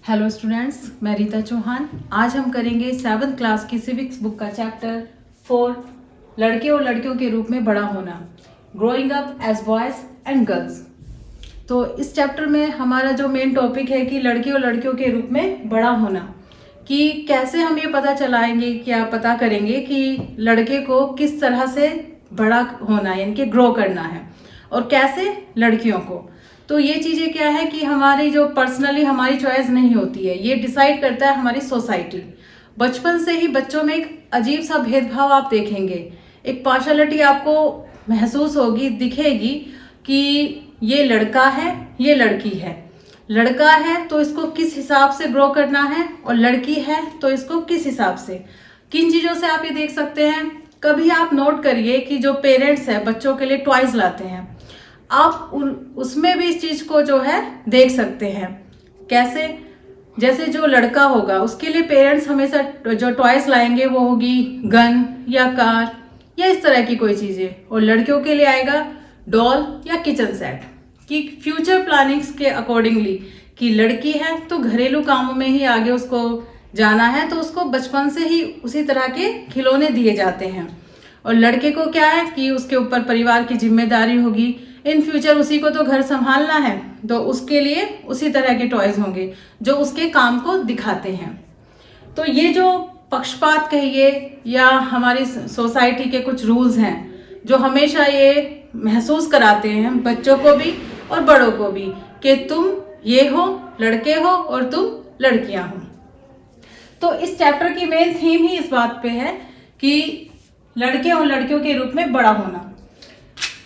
Hello students, मैं रीता चौहान। आज हम करेंगे 7th क्लास की सिविक्स बुक का चैप्टर 4 लड़के और लड़कियों के रूप में बड़ा होना, growing up as boys and girls. तो इस चैप्टर में हमारा जो मेन टॉपिक है कि लड़के और लड़कियों के रूप में बड़ा होना, कि कैसे हम ये पता चलाएंगे, क्या पता करेंगे कि लड़के को किस तरह से बड़ा होना है, यानी कि ग्रो करना है, और कैसे लड़कियों को। तो ये चीज़ें क्या है कि हमारी जो पर्सनली हमारी चॉइस नहीं होती है, ये डिसाइड करता है हमारी सोसाइटी। बचपन से ही बच्चों में एक अजीब सा भेदभाव आप देखेंगे, एक पार्शलिटी आपको महसूस होगी, दिखेगी कि ये लड़का है, ये लड़की है। लड़का है तो इसको किस हिसाब से ग्रो करना है, और लड़की है तो इसको किस हिसाब से। किन चीज़ों से आप ये देख सकते हैं, कभी आप नोट करिए कि जो पेरेंट्स हैं बच्चों के लिए टॉयज लाते हैं, आप उसमें भी इस चीज को जो है देख सकते हैं। कैसे? जैसे जो लड़का होगा उसके लिए पेरेंट्स हमेशा जो टॉयज लाएंगे वो होगी गन या कार या इस तरह की कोई चीजें, और लड़कियों के लिए आएगा डॉल या किचन सेट। कि फ्यूचर प्लानिंग्स के अकॉर्डिंगली कि लड़की है तो घरेलू कामों में ही आगे उसको जाना है, तो उसको बचपन से ही उसी तरह के खिलौने दिए जाते हैं। और लड़के को क्या है कि उसके ऊपर परिवार की जिम्मेदारी होगी, इन फ्यूचर उसी को तो घर संभालना है, तो उसके लिए उसी तरह के टॉयज होंगे जो उसके काम को दिखाते हैं। तो ये जो पक्षपात कहिए या हमारी सोसाइटी के कुछ रूल्स हैं जो हमेशा ये महसूस कराते हैं बच्चों को भी और बड़ों को भी कि तुम ये हो, लड़के हो, और तुम लड़कियां हो। तो इस चैप्टर की मेन थीम ही इस बात पे है कि लड़के और लड़कियों के रूप में बड़ा होना।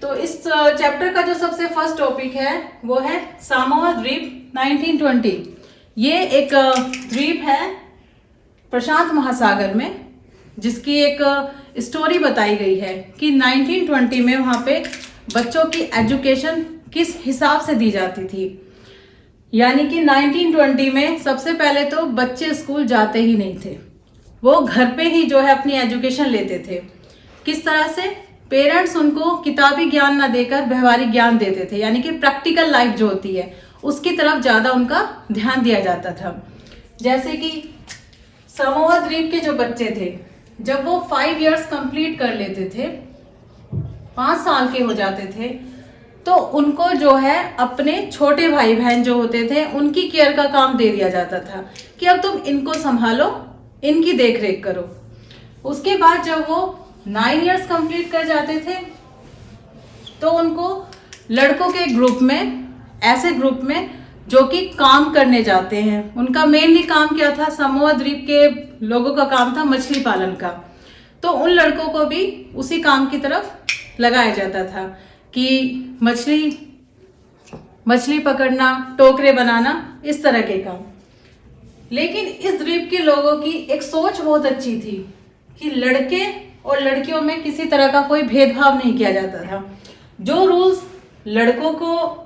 तो इस चैप्टर का जो सबसे फर्स्ट टॉपिक है वो है सामोआ द्वीप 1920। ये एक द्वीप है प्रशांत महासागर में, जिसकी एक स्टोरी बताई गई है कि 1920 में वहाँ पे बच्चों की एजुकेशन किस हिसाब से दी जाती थी। यानी कि 1920 में सबसे पहले तो बच्चे स्कूल जाते ही नहीं थे, वो घर पे ही जो है अपनी एजुकेशन लेते थे। किस तरह से? पेरेंट्स उनको किताबी ज्ञान ना देकर व्यवहारिक ज्ञान देते थे, यानी कि प्रैक्टिकल लाइफ जो होती है उसकी तरफ ज्यादा उनका ध्यान दिया जाता था। जैसे कि समोआ द्वीप के जो बच्चे थे, जब वो 5 इयर्स कंप्लीट कर लेते थे, 5 साल के हो जाते थे, तो उनको जो है अपने छोटे भाई बहन जो होते थे उनकी केयर का काम दे दिया जाता था कि अब तुम इनको संभालो, इनकी देख रेख करो। उसके बाद जब वो 9 इयर्स कंप्लीट कर जाते थे तो उनको लड़कों के ग्रुप में, ऐसे ग्रुप में जो कि काम करने जाते हैं, उनका मेनली काम क्या था, समोआ द्वीप के लोगों का काम था मछली पालन का, तो उन लड़कों को भी उसी काम की तरफ लगाया जाता था कि मछली पकड़ना, टोकरे बनाना, इस तरह के काम। लेकिन इस द्वीप के लोगों की एक सोच बहुत अच्छी थी कि लड़के और लड़कियों में किसी तरह का कोई भेदभाव नहीं किया जाता था। जो रूल्स लड़कों को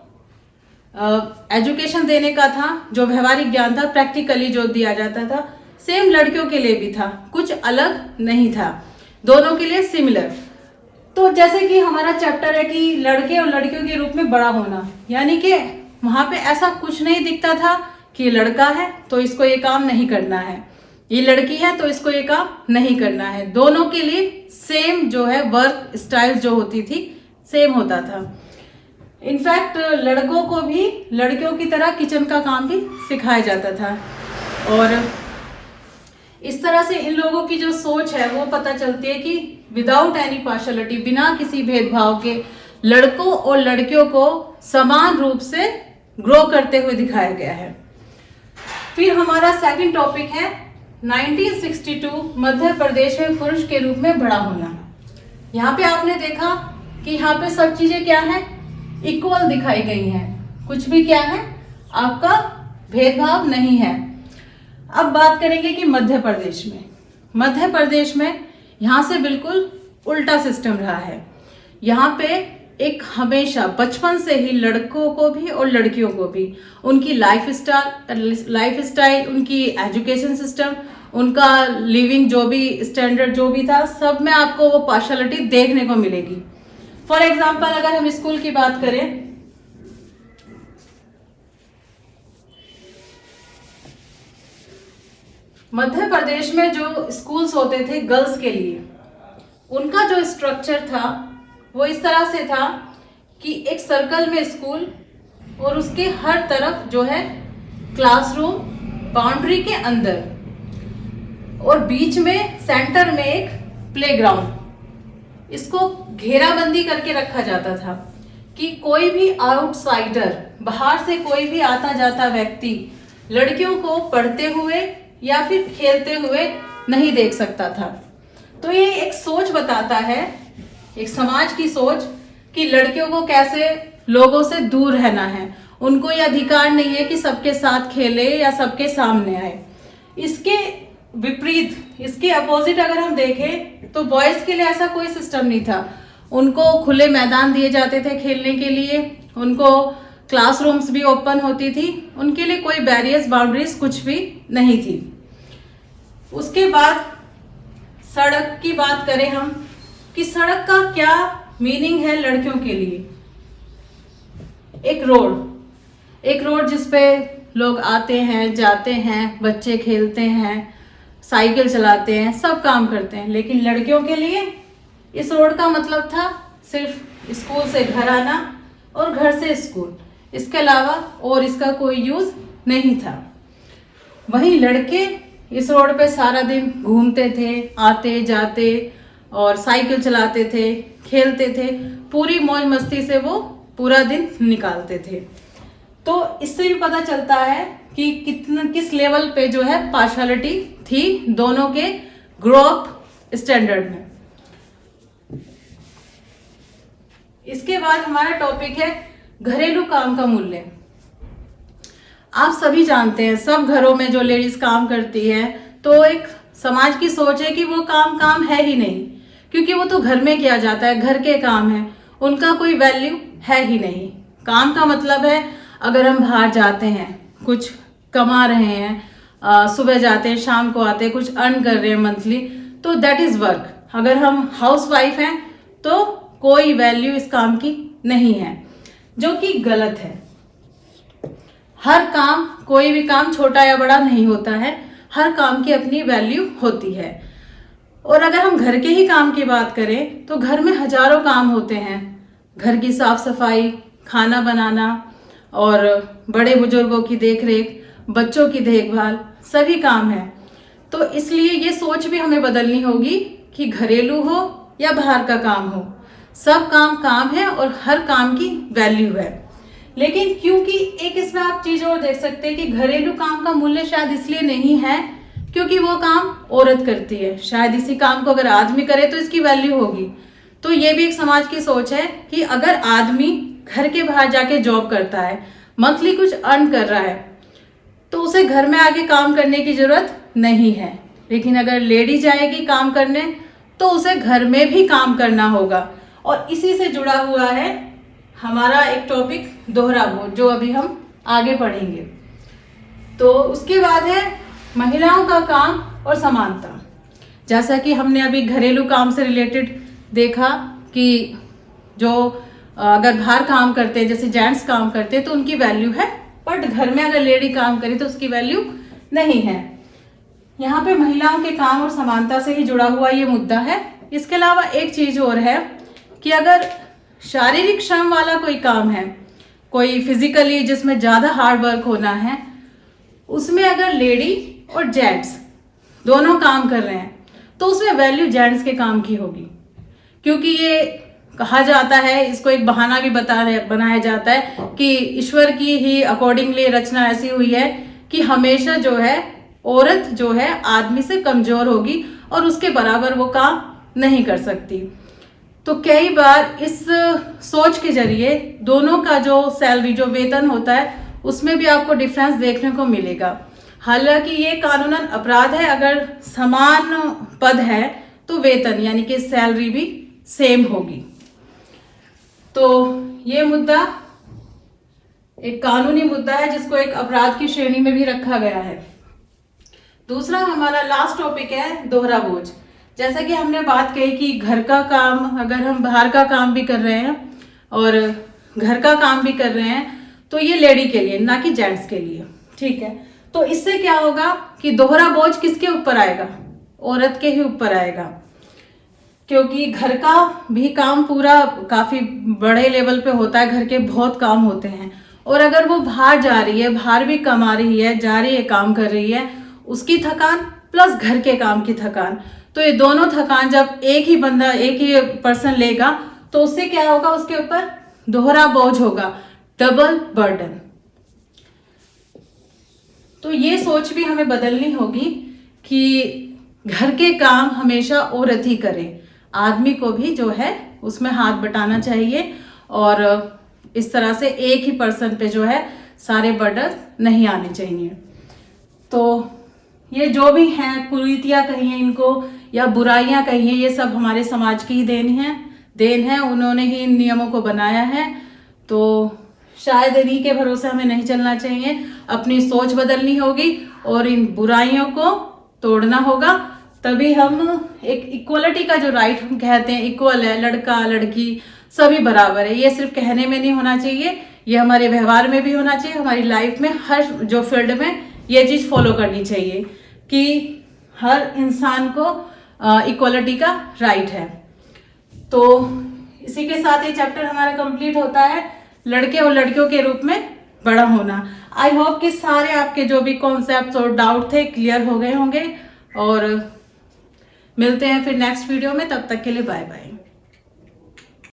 एजुकेशन देने का था, जो व्यवहारिक ज्ञान था, प्रैक्टिकली जो दिया जाता था, सेम लड़कियों के लिए भी था, कुछ अलग नहीं था, दोनों के लिए सिमिलर। तो जैसे कि हमारा चैप्टर है कि लड़के और लड़कियों के रूप में बड़ा होना, यानी कि वहां पे ऐसा कुछ नहीं दिखता था कि लड़का है तो इसको ये काम नहीं करना है, ये लड़की है तो इसको ये काम नहीं करना है। दोनों के लिए सेम जो है वर्क स्टाइल जो होती थी सेम होता था। इनफैक्ट लड़कों को भी लड़कियों की तरह किचन का काम भी सिखाया जाता था। और इस तरह से इन लोगों की जो सोच है वो पता चलती है कि विदाउट एनी पार्शलिटी, बिना किसी भेदभाव के लड़कों और लड़कियों को समान रूप से ग्रो करते हुए दिखाया गया है। फिर हमारा सेकंड टॉपिक है 1962 मध्य प्रदेश में पुरुष के रूप में बड़ा होना। यहाँ पे आपने देखा कि यहाँ पे सब चीजें क्या है, इक्वल दिखाई गई हैं, कुछ भी क्या है आपका भेदभाव नहीं है। अब बात करेंगे कि मध्य प्रदेश में यहाँ से बिल्कुल उल्टा सिस्टम रहा है। यहाँ पे एक हमेशा बचपन से ही लड़कों को भी और लड़कियों को भी उनकी लाइफ स्टाइल, उनकी एजुकेशन सिस्टम, उनका लिविंग जो भी स्टैंडर्ड जो भी था, सब में आपको वो पार्शलिटी देखने को मिलेगी। फॉर एग्जाम्पल अगर हम स्कूल की बात करें मध्य प्रदेश में जो स्कूल्स होते थे गर्ल्स के लिए, उनका जो स्ट्रक्चर था वो इस तरह से था कि एक सर्कल में स्कूल और उसके हर तरफ जो है क्लासरूम, बाउंड्री के अंदर, और बीच में सेंटर में एक प्लेग्राउंड, इसको घेराबंदी करके रखा जाता था कि कोई भी आउटसाइडर, बाहर से कोई भी आता जाता व्यक्ति लड़कियों को पढ़ते हुए या फिर खेलते हुए नहीं देख सकता था। तो ये एक सोच बताता है, एक समाज की सोच, कि लड़कियों को कैसे लोगों से दूर रहना है, उनको ये अधिकार नहीं है कि सबके साथ खेले या सबके सामने आए। इसके विपरीत, इसके अपोजिट अगर हम देखें तो बॉयज के लिए ऐसा कोई सिस्टम नहीं था। उनको खुले मैदान दिए जाते थे खेलने के लिए, उनको क्लासरूम्स भी ओपन होती थी, उनके लिए कोई बैरियर्स, बाउंड्रीज कुछ भी नहीं थी। उसके बाद सड़क की बात करें हम, कि सड़क का क्या मीनिंग है लड़कियों के लिए। एक रोड जिसपे लोग आते हैं, जाते हैं, बच्चे खेलते हैं, साइकिल चलाते हैं, सब काम करते हैं। लेकिन लड़कियों के लिए इस रोड का मतलब था सिर्फ स्कूल से घर आना और घर से स्कूल, इसके अलावा और इसका कोई यूज नहीं था। वहीं लड़के इस रोड पे सारा दिन घूमते थे, आते जाते, और साइकिल चलाते थे, खेलते थे, पूरी मौज मस्ती से वो पूरा दिन निकालते थे। तो इससे भी पता चलता है कि किस लेवल पे जो है पार्शलिटी थी दोनों के ग्रो अप स्टैंडर्ड में। इसके बाद हमारा टॉपिक है घरेलू काम का मूल्य। आप सभी जानते हैं, सब घरों में जो लेडीज काम करती है, तो एक समाज की सोच है कि वो काम है ही नहीं, क्योंकि वो तो घर में किया जाता है, घर के काम है, उनका कोई वैल्यू है ही नहीं। काम का मतलब है अगर हम बाहर जाते हैं, कुछ कमा रहे हैं, सुबह जाते हैं, शाम को आते हैं, कुछ अर्न कर रहे हैं मंथली, तो दैट इज वर्क। अगर हम हाउस वाइफ हैं तो कोई वैल्यू इस काम की नहीं है, जो कि गलत है। हर काम, कोई भी काम छोटा या बड़ा नहीं होता है, हर काम की अपनी वैल्यू होती है। और अगर हम घर के ही काम की बात करें तो घर में हजारों काम होते हैं, घर की साफ सफाई, खाना बनाना और बड़े बुजुर्गों की देखरेख, बच्चों की देखभाल, सभी काम है। तो इसलिए ये सोच भी हमें बदलनी होगी कि घरेलू हो या बाहर का काम हो, सब काम है और हर काम की वैल्यू है। लेकिन क्योंकि एक इसमें आप चीज और देख सकते हैं कि घरेलू काम का मूल्य शायद इसलिए नहीं है क्योंकि वो काम औरत करती है, शायद इसी काम को अगर आदमी करे तो इसकी वैल्यू होगी। तो ये भी एक समाज की सोच है कि अगर आदमी घर के बाहर जाके जॉब करता है, मंथली कुछ अर्न कर रहा है, तो उसे घर में आके काम करने की जरूरत नहीं है। लेकिन अगर लेडी जाएगी काम करने तो उसे घर में भी काम करना होगा। और इसी से जुड़ा हुआ है हमारा एक टॉपिक दोहरा बोझ, जो अभी हम आगे पढ़ेंगे। तो उसके बाद है महिलाओं का काम और समानता। जैसा कि हमने अभी घरेलू काम से रिलेटेड देखा कि जो अगर बाहर काम करते हैं, जैसे जेंट्स काम करते हैं, तो उनकी वैल्यू है, बट घर में अगर लेडी काम करे तो उसकी वैल्यू नहीं है। यहाँ पे महिलाओं के काम और समानता से ही जुड़ा हुआ ये मुद्दा है। इसके अलावा एक चीज और है कि अगर शारीरिक श्रम वाला कोई काम है, कोई फिजिकली जिसमें ज्यादा हार्ड वर्क होना है, उसमें अगर लेडी और जेंट्स दोनों काम कर रहे हैं तो उसमें वैल्यू जेंट्स के काम की होगी। क्योंकि ये कहा जाता है, इसको एक बहाना भी बनाया जाता है कि ईश्वर की ही अकॉर्डिंगली रचना ऐसी हुई है कि हमेशा जो है औरत जो है आदमी से कमजोर होगी और उसके बराबर वो काम नहीं कर सकती। तो कई बार इस सोच के जरिए दोनों का जो सैलरी, जो वेतन होता है, उसमें भी आपको डिफरेंस देखने को मिलेगा। हालांकि ये कानूनन अपराध है, अगर समान पद है तो वेतन यानी कि सैलरी भी सेम होगी। तो ये मुद्दा एक कानूनी मुद्दा है जिसको एक अपराध की श्रेणी में भी रखा गया है। दूसरा हमारा लास्ट टॉपिक है दोहरा बोझ। जैसा कि हमने बात कही कि घर का काम, अगर हम बाहर का काम भी कर रहे हैं और घर का काम भी कर रहे हैं तो ये लेडी के लिए, ना कि जेंट्स के लिए, ठीक है। तो इससे क्या होगा कि दोहरा बोझ किसके ऊपर आएगा? औरत के ही ऊपर आएगा, क्योंकि घर का भी काम पूरा काफी बड़े लेवल पे होता है, घर के बहुत काम होते हैं। और अगर वो बाहर जा रही है, बाहर भी कमा रही है, जा रही है, काम कर रही है, उसकी थकान प्लस घर के काम की थकान, तो ये दोनों थकान जब एक ही बंदा, एक ही पर्सन लेगा तो उससे क्या होगा? उसके ऊपर दोहरा बोझ होगा, डबल बर्डन। तो ये सोच भी हमें बदलनी होगी कि घर के काम हमेशा औरत ही करे, आदमी को भी जो है उसमें हाथ बटाना चाहिए, और इस तरह से एक ही पर्सन पे जो है सारे बर्डन नहीं आने चाहिए। तो ये जो भी हैं कुरीतियां कहिए इनको या बुराइयां कहिए, ये सब हमारे समाज की ही देन है, उन्होंने ही इन नियमों को बनाया है। तो शायद इन्हीं के भरोसे हमें नहीं चलना चाहिए, अपनी सोच बदलनी होगी और इन बुराइयों को तोड़ना होगा। तभी हम एक इक्वलिटी का जो राइट हम कहते हैं, इक्वल है, लड़का लड़की सभी बराबर है, ये सिर्फ कहने में नहीं होना चाहिए, ये हमारे व्यवहार में भी होना चाहिए, हमारी लाइफ में हर जो फील्ड में ये चीज फॉलो करनी चाहिए कि हर इंसान को इक्वलिटी का राइट है। तो इसी के साथ ये चैप्टर हमारा कंप्लीट होता है, लड़के और लड़कियों के रूप में बड़ा होना। आई होप कि सारे आपके जो भी कॉन्सेप्ट और डाउट थे क्लियर हो गए होंगे, और मिलते हैं फिर नेक्स्ट वीडियो में। तब तक के लिए बाय बाय।